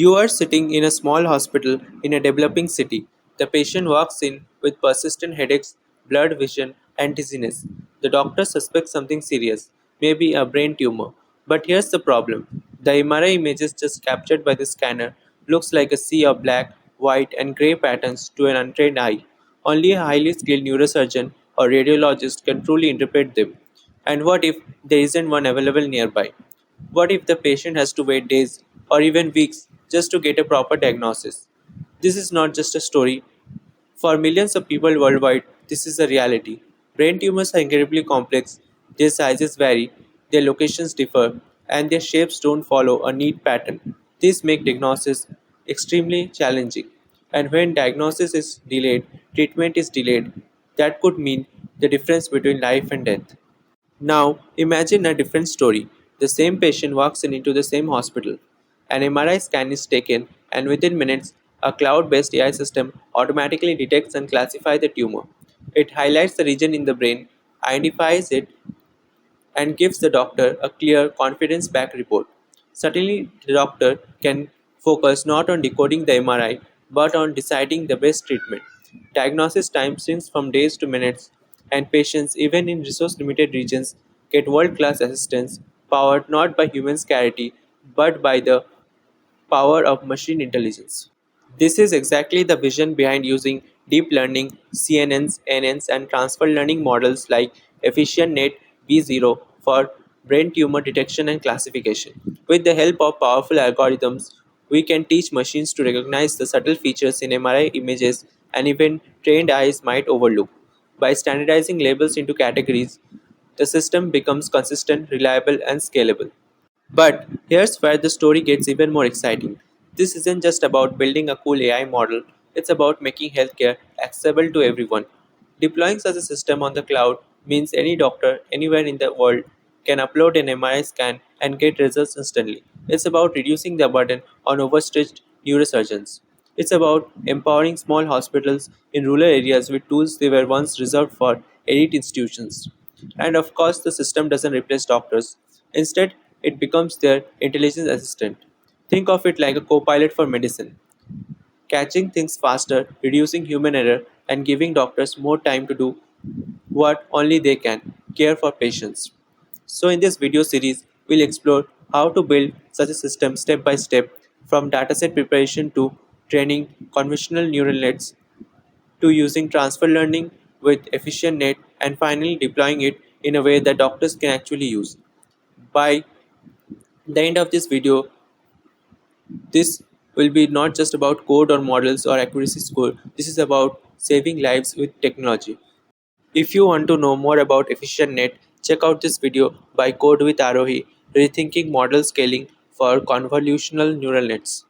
You are sitting in a small hospital in a developing city. The patient walks in with persistent headaches, blurred vision, and dizziness. The doctor suspects something serious, maybe a brain tumor. But here's the problem. The MRI images just captured by the scanner looks like a sea of black, white, and gray patterns to an untrained eye. Only a highly skilled neurosurgeon or radiologist can truly interpret them. And what if there isn't one available nearby? What if the patient has to wait days or even weeks just to get a proper diagnosis? This is not just a story. For millions of people worldwide, this is a reality. Brain tumors are incredibly complex, their sizes vary, their locations differ, and their shapes don't follow a neat pattern. This makes diagnosis extremely challenging. And when diagnosis is delayed, treatment is delayed. That could mean the difference between life and death. Now, imagine a different story. The same patient walks in into the same hospital. An MRI scan is taken, and within minutes, a cloud based AI system automatically detects and classifies the tumor. It highlights the region in the brain, identifies it, and gives the doctor a clear, confidence backed report. Suddenly, the doctor can focus not on decoding the MRI but on deciding the best treatment. Diagnosis time shrinks from days to minutes, and patients, even in resource limited regions, get world class assistance powered not by human scarcity but by the power of machine intelligence. This is exactly the vision behind using deep learning, CNNs, NNs, and transfer learning models like EfficientNet V0 for brain tumor detection and classification. With the help of powerful algorithms, we can teach machines to recognize the subtle features in MRI images and even trained eyes might overlook. By standardizing labels into categories, the system becomes consistent, reliable, and scalable. But here's where the story gets even more exciting. This isn't just about building a cool AI model, it's about making healthcare accessible to everyone. Deploying such a system on the cloud means any doctor anywhere in the world can upload an MRI scan and get results instantly. It's about reducing the burden on overstretched neurosurgeons. It's about empowering small hospitals in rural areas with tools they were once reserved for elite institutions. And of course, the system doesn't replace doctors. Instead, it becomes their intelligence assistant. Think of it like a co pilot for medicine, catching things faster, reducing human error, and giving doctors more time to do what only they can care for patients. So, in this video series, we'll explore how to build such a system step by step from dataset preparation to training conventional neural nets to using transfer learning with efficient net and finally deploying it in a way that doctors can actually use. By the end of this video, this will be not just about code or models or accuracy score. This is about saving lives with technology. If you want to know more about efficient net, check out this video by Code with Arohi, Rethinking Model Scaling for Convolutional Neural Nets.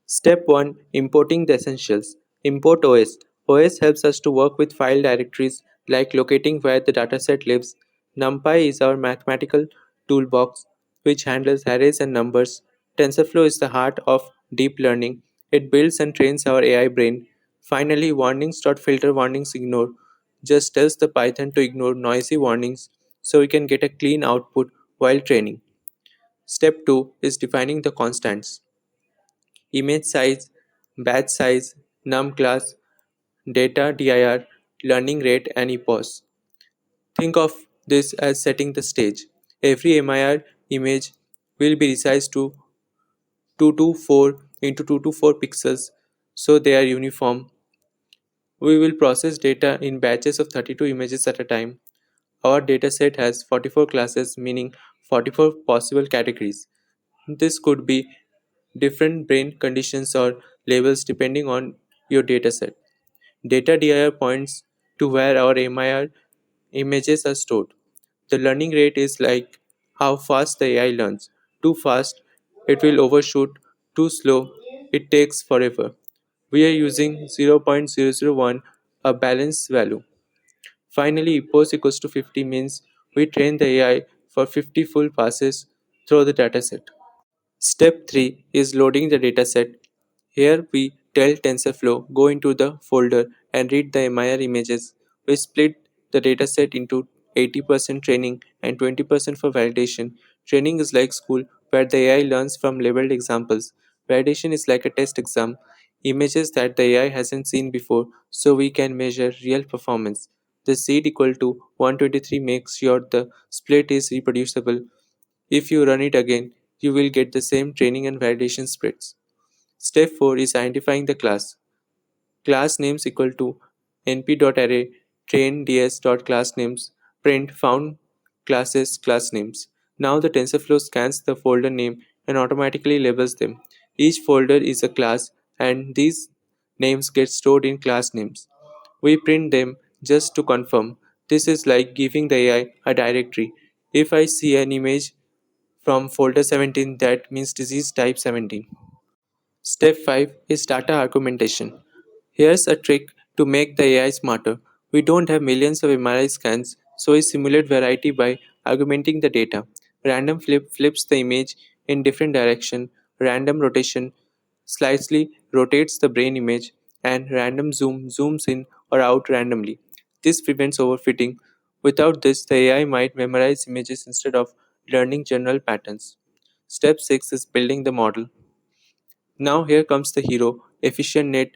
Step 1, Importing the Essentials. Import OS. OS helps us to work with file directories like locating where the dataset lives. NumPy is our mathematical toolbox which handles arrays and numbers. TensorFlow is the heart of deep learning. It builds and trains our AI brain. Finally, warnings.filter warnings ignore just tells the Python to ignore noisy warnings so we can get a clean output while training. Step 2 is defining the constants. Image size, batch size, num class, data dir, learning rate, and epoch. Think of this as setting the stage. Every MIR image will be resized to 224 into 224 pixels so they are uniform. We will process data in batches of 32 images at a time. Our dataset has 44 classes, meaning 44 possible categories. This could be different brain conditions or labels depending on your dataset. Data dir points to where our MIR images are stored. The learning rate is like how fast the AI learns. Too fast, it will overshoot. Too slow, it takes forever. We are using 0.001, a balanced value. Finally, epoch equals to 50 means we train the AI for 50 full passes through the dataset. Step 3 is loading the dataset. Here we tell TensorFlow go into the folder and read the MIR images. We split the dataset into 80% training and 20% for validation. Training is like school where the AI learns from labeled examples. Validation is like a test exam, images that the AI hasn't seen before, so we can measure real performance. The seed equal to 123 makes sure the split is reproducible. If you run it again, you will get the same training and validation splits. Step 4 is identifying the class. Class names equal to np.array train ds.classnames print found classes class names. Now the TensorFlow scans the folder name and automatically labels them. Each folder is a class and these names get stored in class names. We print them just to confirm. This is like giving the AI a directory. If I see an image from folder 17, that means disease type 17. Step 5 is data argumentation. Here's a trick to make the AI smarter. We don't have millions of MRI scans, so we simulate variety by augmenting the data. Random flip flips the image in different direction, random rotation slightly rotates the brain image, and random zoom zooms in or out randomly. This prevents overfitting. Without this, the AI might memorize images instead of learning general patterns. Step 6 is building the model. Now here comes the hero, EfficientNet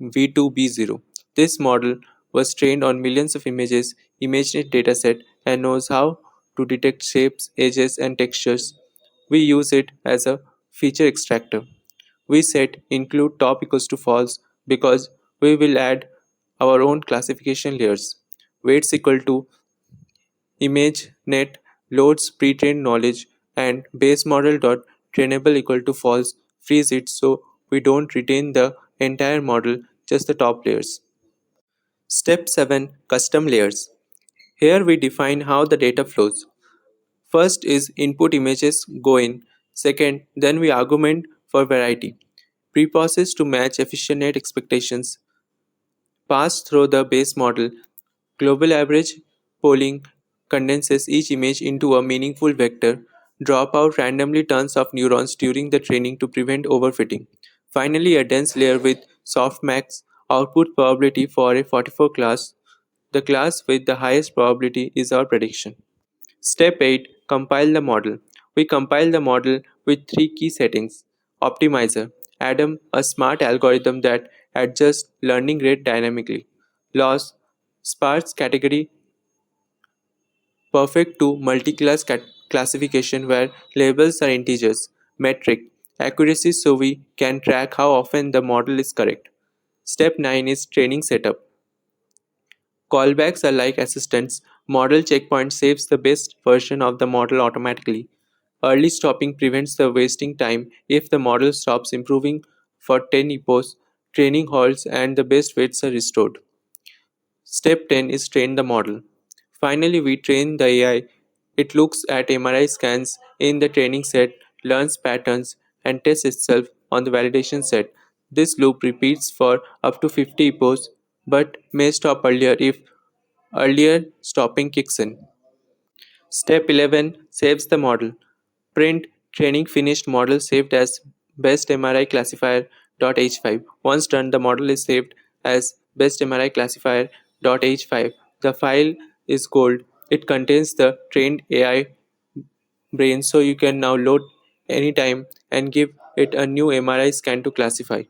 V2B0. This model was trained on millions of images, ImageNet dataset, and knows how to detect shapes, edges, and textures. We use it as a feature extractor. We set include top equals to false because we will add our own classification layers. Weights equal to ImageNet loads pre-trained knowledge and base model dot trainable equal to false freeze it so we don't retain the entire model, just the top layers. Step 7 Custom layers. Here we define how the data flows. First is input images go in. Second, then we argument for variety. Preprocess to match efficient net expectations. Pass through the base model. Global average polling condenses each image into a meaningful vector. Drop out randomly tons of neurons during the training to prevent overfitting. Finally, a dense layer with softmax output probability for a 44 class. The class with the highest probability is our prediction. Step 8 Compile the model. We compile the model with three key settings. Optimizer. Adam, a smart algorithm that adjusts learning rate dynamically. Loss. Sparse category perfect to multi-class classification where labels are integers. Metric. Accuracy so we can track how often the model is correct. Step 9 is training setup. Callbacks are like assistants. Model checkpoint saves the best version of the model automatically. Early stopping prevents the wasting time if the model stops improving for 10 epochs, training halts and the best weights are restored. Step 10 is train the model. Finally, we train the AI. It looks at MRI scans in the training set, learns patterns, and tests itself on the validation set. This loop repeats for up to 50 epochs but may stop earlier if earlier stopping kicks in. Step 11 saves the model. Print training finished model saved as best MRI classifier.h5. Once done, the model is saved as best MRI classifier.h5. The file is gold. It contains the trained AI brain so you can now load anytime and give it a new MRI scan to classify.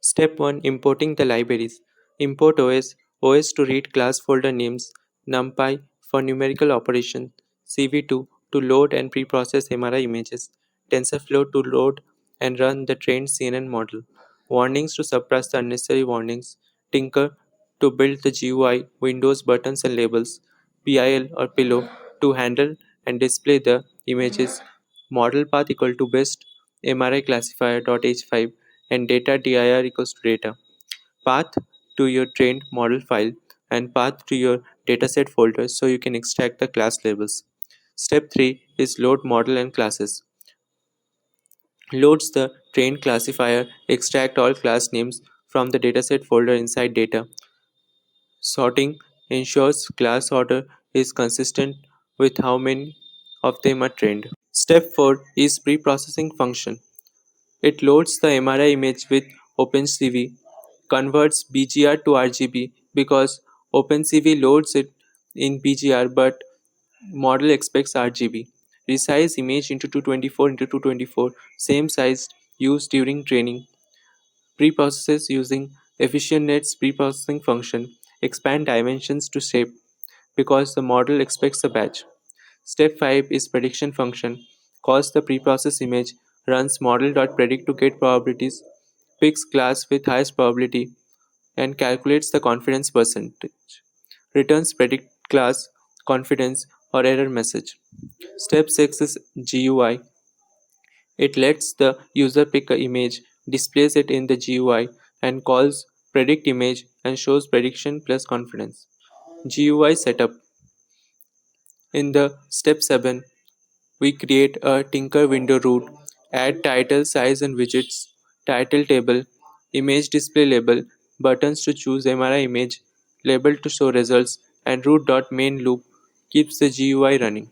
Step 1, Importing the libraries. Import OS to read class folder names, NumPy for numerical operation, CV2 to load and preprocess MRI images, TensorFlow to load and run the trained CNN model, warnings to suppress the unnecessary warnings, Tinker to build the GUI, windows, buttons, and labels, PIL or Pillow to handle and display the images, model path equal to best MRI classifier.h5 and data dir equals to data, path to your trained model file, and path to your dataset folder so you can extract the class labels. Step 3 is load model and classes. Loads the trained classifier, extract all class names from the dataset folder inside data. Sorting ensures class order is consistent with how many of them are trained. Step 4 is preprocessing function. It loads the MRI image with OpenCV, converts BGR to RGB because OpenCV loads it in BGR but model expects RGB. Resize image into 224 into 224, same size used during training. Preprocesses using EfficientNet's preprocessing function. Expand dimensions to shape because the model expects a batch. Step 5 is prediction function. Calls the preprocessed image, runs model.predict to get probabilities, picks class with highest probability, and calculates the confidence percentage. Returns predict class, confidence, or error message. Step 6 is GUI. It lets the user pick an image, displays it in the GUI, and calls predict image and shows prediction plus confidence. GUI setup. In the step 7, we create a Tinker window root, add title, size and widgets, title table, image display label, buttons to choose MRI image, label to show results, and root.main loop keeps the GUI running.